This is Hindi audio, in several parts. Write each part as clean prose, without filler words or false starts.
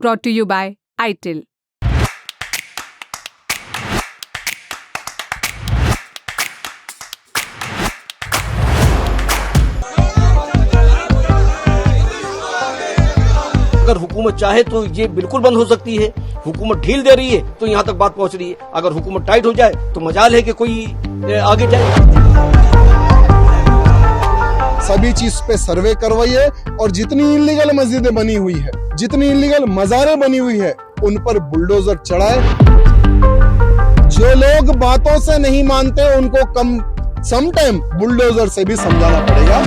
brought to you by ITIL. अगर हुकूमत चाहे तो ये बिल्कुल बंद हो सकती है। हुकूमत ढील दे रही है तो यहाँ तक बात पहुँच रही है। अगर हुकूमत टाइट हो जाए तो मजाल है कि कोई आगे जाए। सभी चीज पे सर्वे करवाइए और जितनी इलीगल मस्जिदें बनी हुई है, जितनी इलीगल मज़ारें बनी हुई है, उन पर बुलडोजर चढ़ाए। जो लोग बातों से नहीं मानते उनको कम समटाइम बुलडोजर से भी समझाना पड़ेगा।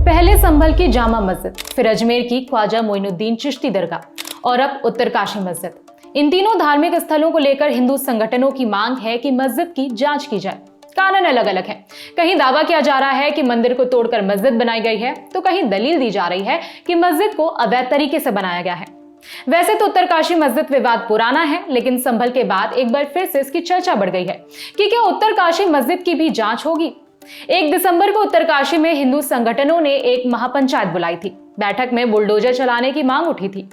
पहले संभल की जामा मस्जिद, फिर अजमेर की ख्वाजा मोइनुद्दीन चिश्ती दरगाह और अब उत्तरकाशी मस्जिद। इन तीनों धार्मिक स्थलों को लेकर हिंदू संगठनों की मांग है कि मस्जिद की जांच की जाए। कारण अलग अलग है। कहीं दावा किया जा रहा है कि मंदिर को तोड़कर मस्जिद बनाई गई है, तो कहीं दलील दी जा रही है कि मस्जिद को अवैध तरीके से बनाया गया है। वैसे तो उत्तरकाशी मस्जिद विवाद पुराना है, लेकिन संभल के बाद एक बार फिर से इसकी चर्चा बढ़ गई है कि क्या उत्तरकाशी मस्जिद की भी जांच होगी। 1 दिसंबर को उत्तरकाशी में हिंदू संगठनों ने एक महापंचायत बुलाई थी। बैठक में बुलडोजर चलाने की मांग उठी थी।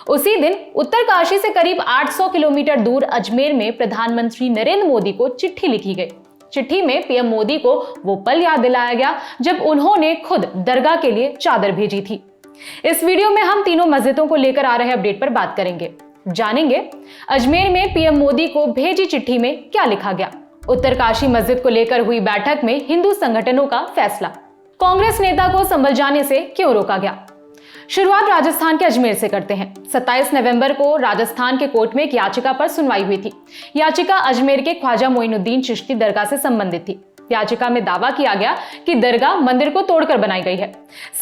उसी दिन उत्तरकाशी से करीब 800 किलोमीटर दूर अजमेर में प्रधानमंत्री नरेंद्र मोदी को चिट्ठी लिखी गई। चिट्ठी में पीएम मोदी को वो पल याद दिलाया गया जब उन्होंने खुद दरगाह के लिए चादर भेजी थी। इस वीडियो में हम तीनों मस्जिदों को लेकर आ रहे अपडेट पर बात करेंगे। जानेंगे अजमेर में पीएम मोदी को भेजी चिट्ठी में क्या लिखा गया। उत्तरकाशी मस्जिद को लेकर हुई बैठक में हिंदू संगठनों का फैसला। कांग्रेस नेता को संभल जाने से क्यों रोका गया। शुरुआत राजस्थान के अजमेर से करते हैं। 27 नवंबर को राजस्थान के कोर्ट में एक याचिका पर सुनवाई हुई थी। याचिका अजमेर के ख्वाजा मोइनुद्दीन चिश्ती दरगाह से संबंधित थी। याचिका में दावा किया गया कि दरगाह मंदिर को तोड़कर बनाई गई है।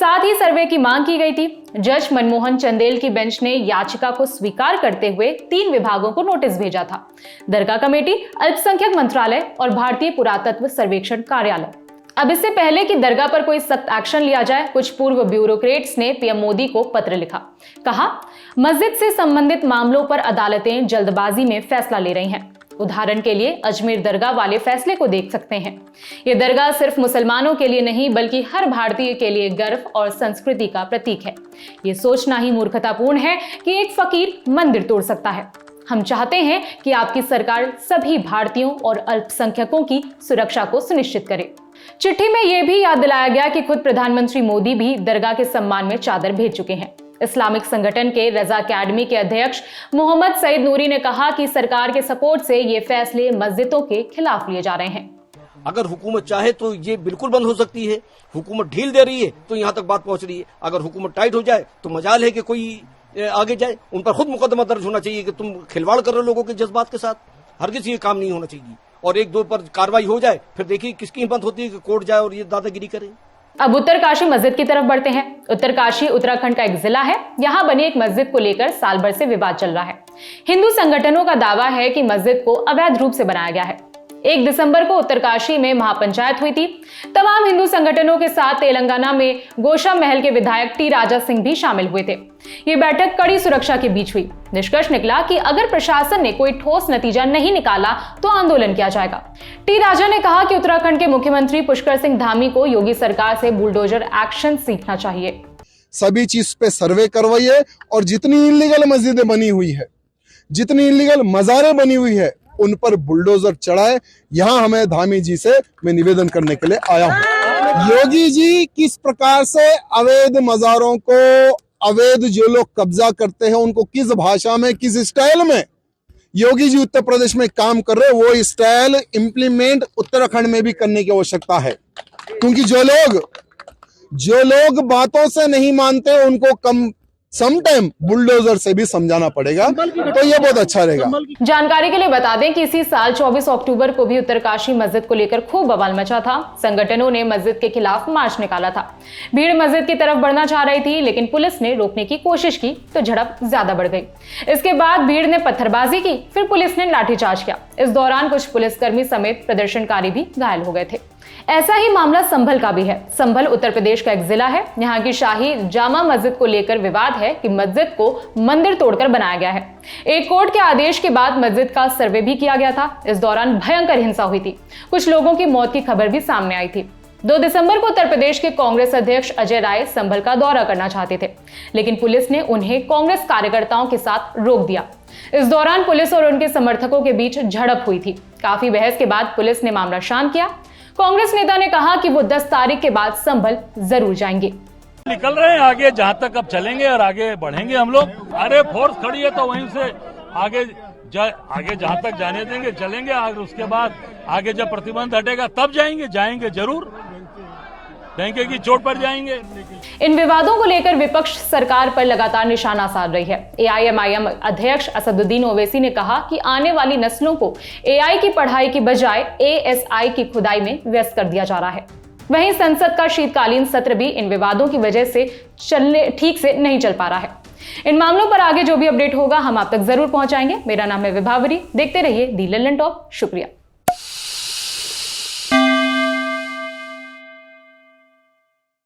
साथ ही सर्वे की मांग की गई थी। जज मनमोहन चंदेल की बेंच ने याचिका को स्वीकार करते हुए 3 विभागों को नोटिस भेजा था: दरगाह कमेटी, अल्पसंख्यक मंत्रालय और भारतीय पुरातत्व सर्वेक्षण कार्यालय। अब इससे पहले कि दरगाह पर कोई सख्त एक्शन लिया जाए, कुछ पूर्व ब्यूरोक्रेट्स ने पीएम मोदी को पत्र लिखा। कहा, मस्जिद से संबंधित मामलों पर अदालतें जल्दबाजी में फैसला ले रही हैं। उदाहरण के लिए अजमेर दरगाह वाले फैसले को देख सकते हैं। ये दरगाह सिर्फ मुसलमानों के लिए नहीं बल्कि हर भारतीय के लिए गर्व और संस्कृति का प्रतीक है। ये सोचना ही मूर्खतापूर्ण है कि एक फकीर मंदिर तोड़ सकता है। हम चाहते हैं कि आपकी सरकार सभी भारतीयों और अल्पसंख्यकों की सुरक्षा को सुनिश्चित करे। चिट्ठी में यह भी याद दिलाया गया कि खुद प्रधानमंत्री मोदी भी दरगाह के सम्मान में चादर भेज चुके हैं। इस्लामिक संगठन के रजा अकेडमी के अध्यक्ष मोहम्मद सईद नूरी ने कहा कि सरकार के सपोर्ट से ये फैसले मस्जिदों के खिलाफ लिए जा रहे हैं। अगर हुकूमत चाहे तो ये बिल्कुल बंद हो सकती है। हुकूमत ढील दे रही है तो यहाँ तक बात पहुँच रही है। अगर हुकूमत टाइट हो जाए तो मजाल है कि कोई आगे जाए। उन पर खुद मुकदमा दर्ज होना चाहिए कि तुम खिलवाड़ कर रहे हो लोगों के जज्बात के साथ। हरगिज़ ये काम नहीं होना चाहिए। और 1-2 पर कार्रवाई हो जाए, फिर देखिए किसकी हिम्मत होती है कि कोर्ट जाए और ये दादागिरी करे। अब उत्तरकाशी मस्जिद की तरफ बढ़ते हैं। उत्तरकाशी उत्तराखंड का एक जिला है। यहाँ बनी एक मस्जिद को लेकर साल भर से विवाद चल रहा है। हिंदू संगठनों का दावा है कि मस्जिद को अवैध रूप से बनाया गया है। 1 दिसंबर को उत्तरकाशी में महापंचायत हुई थी। तमाम हिंदू संगठनों के साथ तेलंगाना में गोशा महल के विधायक टी राजा सिंह भी शामिल हुए थे। ये बैठक कड़ी सुरक्षा के बीच हुई। निष्कर्ष निकला कि अगर प्रशासन ने कोई ठोस नतीजा नहीं निकाला तो आंदोलन किया जाएगा। टी राजा ने कहा कि उत्तराखंड के मुख्यमंत्री पुष्कर सिंह धामी को योगी सरकार से बुलडोजर एक्शन सीखना चाहिए। सभी चीज पे सर्वे करवाइए और जितनी इलीगल मस्जिदें बनी हुई है, जितनी इलीगल मज़ारें बनी हुई है, उन पर बुलडोजर चढ़ाए। यहाँ हमें धामी जी से मैं निवेदन करने के लिए आया हूँ। योगी जी किस प्रकार से अवैध मज़ारों को, अवैध जो लोग कब्जा करते हैं उनको किस भाषा में, किस स्टाइल में योगी जी उत्तर प्रदेश में काम कर रहे हैं, वो स्टाइल इंप्लीमेंट उत्तराखंड में भी करने की आवश्यकता है। क्योंकि जो लोग बातों से नहीं मानते उनको कम समटाइम बुलडोजर से भी समझाना पड़ेगा, तो ये बहुत अच्छा रहेगा। जानकारी के लिए बता दें कि इसी साल 24 अक्टूबर को भी उत्तरकाशी मस्जिद को लेकर खूब बवाल मचा था। संगठनों ने मस्जिद के खिलाफ मार्च निकाला था। भीड़ मस्जिद की तरफ बढ़ना चाह रही थी, लेकिन पुलिस ने रोकने की कोशिश की तो झड़प ज्यादा बढ़ गई। इसके बाद भीड़ ने पत्थरबाजी की, फिर पुलिस ने लाठीचार्ज किया। इस दौरान कुछ पुलिसकर्मी समेत प्रदर्शनकारी भी घायल हो गए थे। ऐसा ही मामला संभल का भी है। संभल उत्तर प्रदेश का एक जिला है। यहाँ की शाही जामा मस्जिद को लेकर विवाद है कि मस्जिद को मंदिर तोड़कर बनाया गया है। एक कोर्ट के आदेश के बाद मस्जिद का सर्वे भी किया गया था। इस दौरान भयंकर हिंसा हुई थी। कुछ लोगों की मौत की खबर भी सामने आई थी। 2 दिसंबर को उत्तर प्रदेश के कांग्रेस अध्यक्ष अजय राय संभल का दौरा करना चाहते थे, लेकिन पुलिस ने उन्हें कांग्रेस कार्यकर्ताओं के साथ रोक दिया। इस दौरान पुलिस और उनके समर्थकों के बीच झड़प हुई थी। काफी बहस के बाद पुलिस ने मामला शांत किया। कांग्रेस नेता ने कहा कि वो 10 तारीख के बाद संभल जरूर जाएंगे। निकल रहे हैं आगे, जहां तक अब चलेंगे और आगे बढ़ेंगे हम लोग। अरे फोर्स खड़ी है तो वहीं से आगे जहां तक जाने देंगे चलेंगे, और उसके बाद आगे जब प्रतिबंध हटेगा तब जाएंगे जरूर, डंके की चोट पर जाएंगे। इन विवादों को लेकर विपक्ष सरकार पर लगातार निशाना साध रही है। AIMIM अध्यक्ष असदुद्दीन ओवैसी ने कहा कि आने वाली नस्लों को AI की पढ़ाई की बजाय ASI की खुदाई में व्यस्त कर दिया जा रहा है। वहीं संसद का शीतकालीन सत्र भी इन विवादों की वजह से ठीक से नहीं चल पा रहा है। इन मामलों पर आगे जो भी अपडेट होगा हम आप तक जरूर पहुंचाएंगे। मेरा नाम है विभावरी। देखते रहिए दी लल्लन टॉप। शुक्रिया।